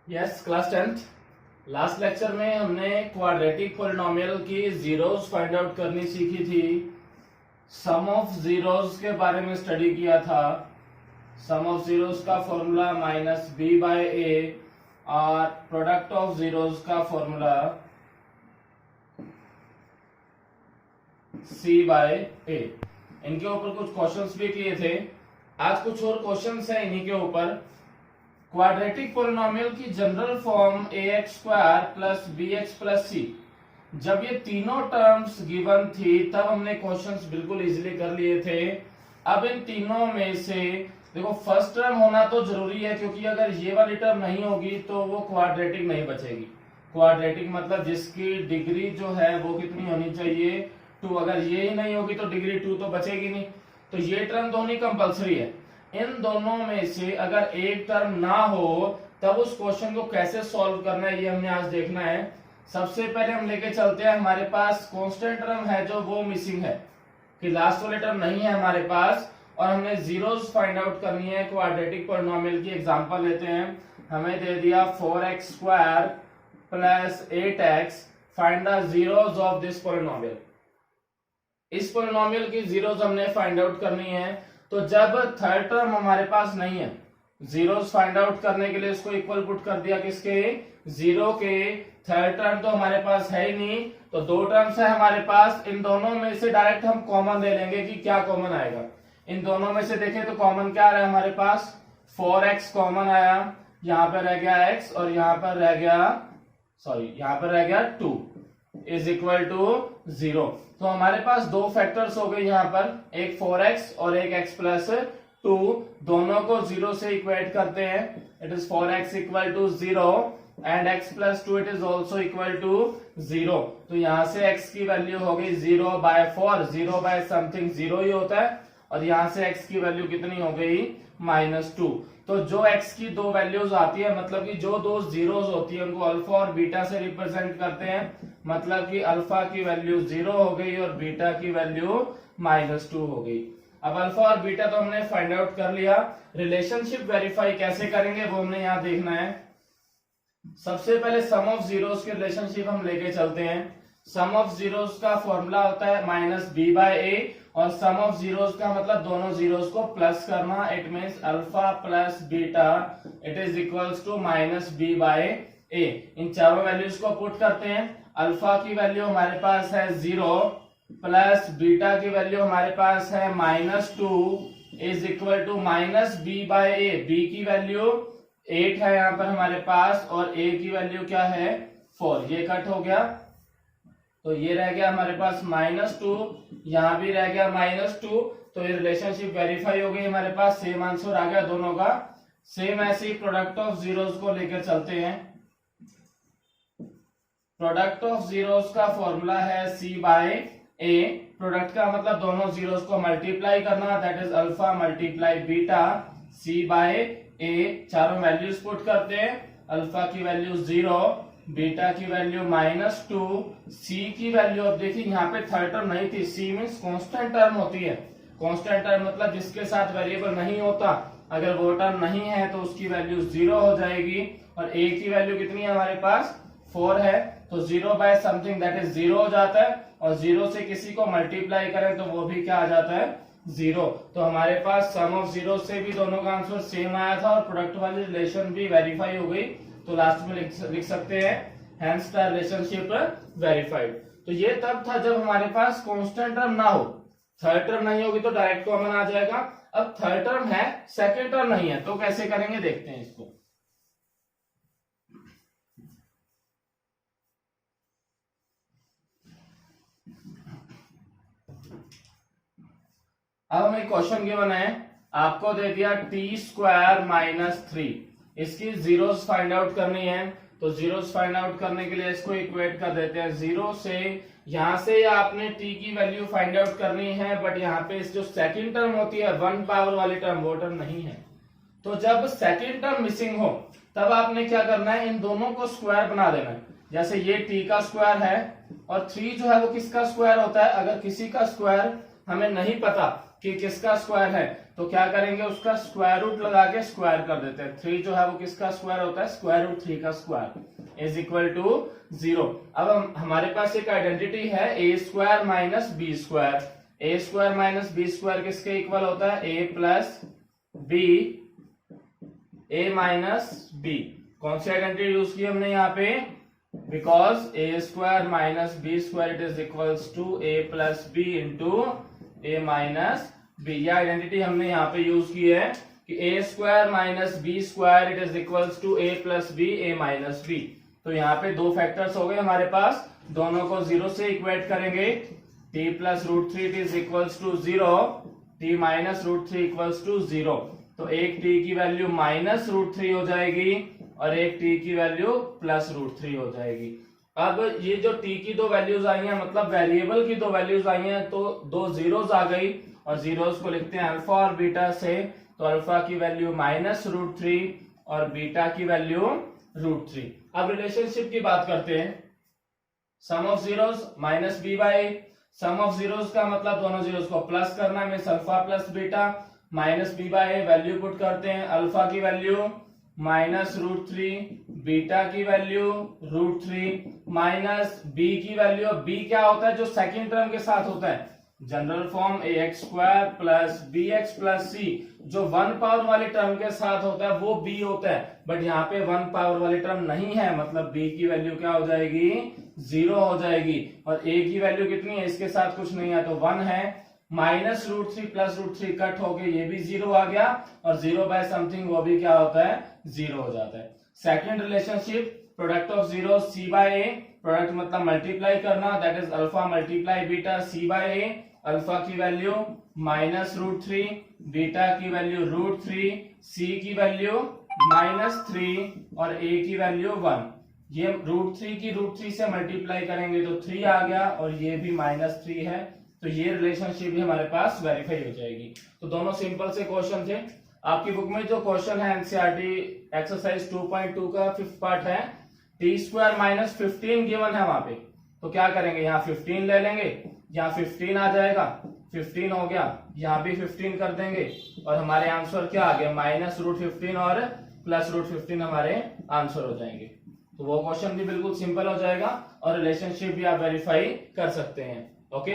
Yes, class 10th। Last lecture में हमने quadratic polynomial की जीरोस फाइंड आउट करनी सीखी थी। सम ऑफ जीरोस के बारे में स्टडी किया था। सम ऑफ जीरोस का फॉर्मूला माइनस बी बाय ए और प्रोडक्ट ऑफ जीरोस का फॉर्मूला सी बाय ए। इनके ऊपर कुछ क्वेश्चंस भी किए थे। आज कुछ और क्वेश्चंस हैं इन्हीं के ऊपर। क्वाड्रेटिक पॉलिनोमियल की general form ax square plus bx plus C. जब ये तीनों टर्म्स गिवन थी तब हमने क्वेश्चंस बिल्कुल इजीली कर लिए थे। अब इन तीनों में से देखो फर्स्ट टर्म होना तो जरूरी है, क्योंकि अगर ये वाली टर्म नहीं होगी तो वो क्वाड्रेटिक नहीं बचेगी। क्वाड्रेटिक मतलब जिसकी डिग्री जो है वो कितनी होनी चाहिए, 2। अगर ये ही नहीं होगी तो डिग्री 2 तो बचेगी नहीं। तो ये टर्म तो होनी कंपल्सरी है। इन दोनों में से अगर एक टर्म ना हो तब उस क्वेश्चन को कैसे सॉल्व करना है ये हमने आज देखना है। सबसे पहले हम लेके चलते हैं, हमारे पास कांस्टेंट टर्म है जो वो मिसिंग है, कि लास्ट वाले टर्म नहीं है हमारे पास, और हमने जीरोस फाइंड आउट करनी है। क्वाड्रेटिक पॉलिनोमियल की एग्जांपल लेते हैं। हमें दे दिया 4x square plus 8x, find the zeros of this polynomial. इस पॉलिनोमियल की जीरोस हमने फाइंड आउट करनी है। तो जब थर्ड टर्म हमारे पास नहीं है, जीरोस फाइंड आउट करने के लिए इसको इक्वल पुट कर दिया किसके, 0 के। थर्ड टर्म तो हमारे पास है ही नहीं, तो दो टर्म्स है हमारे पास। इन दोनों में से डायरेक्ट हम कॉमन ले लेंगे कि क्या कॉमन आएगा। इन दोनों में से देखें तो कॉमन क्या रहा है हमारे पास, 4x कॉमन आया, यहाँ पर रह गया x और यहाँ पर रह गया यहाँ पर रह गया 2 इज इक्वल टू 0। तो हमारे पास दो फैक्टर्स हो गए यहाँ पर, एक 4x और एक x प्लस 2। दोनों को 0 से इक्वेट करते हैं। It is 4x equal to 0 and x plus 2 it is also equal to 0। तो यहाँ से x की वैल्यू हो गई 0/4। 0 बाय समथिंग 0 ही होता है, और यहाँ से x की वैल्यू कितनी हो गई, -2। तो जो x की दो वैल्यूज आती है, मतलब कि जो दो जीरोस होती है उनको अल्फा और बीटा से रिप्रेजेंट करते हैं। मतलब कि अल्फा की वैल्यू 0 हो गई और बीटा की वैल्यू -2 हो गई। अब अल्फा और बीटा तो हमने फाइंड आउट कर लिया। रिलेशनशिप वेरीफाई कैसे करेंगे वो हमने यहाँ देखना है। सबसे पहले सम ऑफ जीरोस के रिलेशनशिप हम लेके चलते हैं। सम ऑफ जीरोस का फॉर्मूला होता है -b/a, और सम ऑफ जीरोस का मतलब दोनों जीरोस को प्लस करना। It means alpha plus beta it is equals to -b/a। इन चारों वैल्यूज को पुट करते हैं। अल्फा की वैल्यू हमारे पास है 0 प्लस बीटा की वैल्यू हमारे पास है -2 is equal to -b/a। b की वैल्यू 8 है यहाँ पर हमारे पास, और a की वैल्यू क्या है, 4। ये कट हो गया तो ये रह गया हमारे पास -2, यहाँ भी रह गया -2। तो ये रिलेशनशिप वेरीफाई हो गई हमारे पास, सेम आंसर आ गया दोनों का। सेम ऐसे ही प्रोडक्ट ऑफ जीरोस को लेकर चलते हैं। प्रोडक्ट ऑफ जीरोस का फॉर्मूला है c/a। प्रोडक्ट का मतलब दोनों जीरोस को मल्टीप्लाई करना, that is alpha multiply beta, c/a। चारों वैल्यूज पुट करते हैं। अल्फा की वैल्यू 0, बीटा की वैल्यू -2, सी की वैल्यू, अब देखिए यहाँ पे थर्ड टर्म नहीं थी। सी मीन्स कांस्टेंट टर्म होती है। कांस्टेंट टर्म मतलब जिसके साथ वेरिएबल नहीं होता, अगर वो टर्म नहीं है तो उसकी वैल्यू 0 हो जाएगी। और ए की वैल्यू कितनी है हमारे पास, 4 है, तो 0 बाय समथिंग दैट इज 0 हो जाता है, और 0 से किसी को मल्टीप्लाई करें तो वो भी क्या आ जाता है, 0। तो हमारे पास सम ऑफ जीरो से भी दोनों का आंसर सेम आया था, और प्रोडक्ट वाली रिलेशन भी वेरीफाई हो गई। तो लास्ट में लिख सकते हैं हेंस द रिलेशनशिप वेरीफाइड। तो ये तब था जब हमारे पास कांस्टेंट टर्म ना हो। थर्ड टर्म नहीं होगी तो डायरेक्ट कॉमन आ जाएगा। अब थर्ड टर्म है, सेकंड टर्म नहीं है, तो कैसे करेंगे देखते हैं इसको। अब हमें क्वेश्चन गिवन है, आपको दे दिया t² -3। इसकी जीरोस फाइंड आउट करनी है। तो जीरोस फाइंड आउट करने के लिए इसको इक्वेट कर देते हैं 0 से। यहां से आपने t की वैल्यू फाइंड आउट करनी है, बट यहाँ पे जो सेकंड टर्म होती है 1 पावर वाली टर्म, वो टर्म नहीं है। तो जब सेकंड टर्म मिसिंग हो तब आपने क्या करना है, इन दोनों को स्क्वायर बना देना है। जैसे ये t का स्क्वायर है, और 3 जो है वो किसका स्क्वायर होता है। अगर किसी का स्क्वायर हमें नहीं पता कि किसका स्क्वायर है, तो क्या करेंगे, उसका स्क्वायर रूट लगा के स्क्वायर कर देते हैं। 3 जो है वो किसका स्क्वायर होता है, स्क्वायर रूट 3 का स्क्वायर इज इक्वल टू 0। अब हमारे पास एक आइडेंटिटी है A square minus B square. A square minus B square किसके इक्वल होता है, A plus B, A minus B. कौन सी आइडेंटिटी यूज की हमने यहाँ पे, because A square minus B square it is equals to A plus B into A minus B. यह आइडेंटिटी हमने यहाँ पे यूज की है कि A square minus B square it is equals to A plus B, A minus B. तो यहाँ पे दो फैक्टर्स हो गए हमारे पास, दोनों को 0 से इक्वेट करेंगे। t plus root 3 is equals to 0, t minus root 3 equals to 0। तो एक t की वैल्यू माइनस रूट 3 हो जाएगी और एक t की वैल्यू प्लस रूट 3 हो जाएगी। अब ये जो t की दो वैल्यूज आई हैं, मतलब वेरिएबल की दो वैल्यूज आई हैं, तो दो जीरोस आ गई और जीरोस को लिखते हैं अल्फा और बीटा से। तो अल्फा की वैल्यू माइनस रूट 3 और बीटा की वैल्यू रूट 3। अब रिलेशनशिप की बात करते हैं। Sum of zeros minus B by, sum of zeros का मतलब दोनों जीरोस को प्लस करना, means alpha plus beta, minus B by value put करते हैं, अल्फा की वैल्यू माइनस रूट 3, बीटा की वैल्यू रूट 3 माइनस बी की वैल्यू। बी क्या होता है, जो सेकंड टर्म के साथ होता है, general form A X square plus B X plus C. जो 1 पावर वाले टर्म के साथ होता है वो बी होता है, बट यहाँ पे 1 पावर वाले टर्म नहीं है, मतलब बी की वैल्यू क्या हो जाएगी, 0 हो जाएगी। और ए की वैल्यू कितनी है, इसके साथ कुछ नहीं है तो 1 है। Minus root 3 plus root 3 cut होके ये भी 0 आ गया और 0 बाय समथिंग वो भी क्या होता है, 0 हो जाता है। Second relationship, product of zero C bye A, product मतलब मल्टीप्लाई करना, that is alpha multiply beta C bye A. Alpha की वैल्यू माइनस रूट 3, बीटा की वैल्यू रूट 3, सी की वैल्यू माइनस 3 और ए की वैल्यू 1। ये रूट 3 की रूट 3 से मल्टीप्लाई करेंगे तो 3 आ गया और ये भी माइनस 3 है, तो ये रिलेशनशिप भी हमारे पास वेरीफाई हो जाएगी। तो दोनों सिंपल से क्वेश्चन थे। आपकी बुक में जो क्वेश्चन है एनसीईआरटी एक्सरसाइज 2.2 का 5th पार्ट है, टी स्क्वायर माइनस 15 गिवन है वहां पे, तो क्या करेंगे, यहाँ 15 ले लेंगे, यहाँ 15 आ जाएगा, 15 हो गया, यहाँ भी 15 कर देंगे और हमारे आंसर क्या आ गया, माइनस रूट 15 और प्लस रूट 15 हमारे आंसर हो जाएंगे। तो वो क्वेश्चन भी बिल्कुल सिंपल हो जाएगा और रिलेशनशिप भी आप वेरीफाई कर सकते हैं। ओके।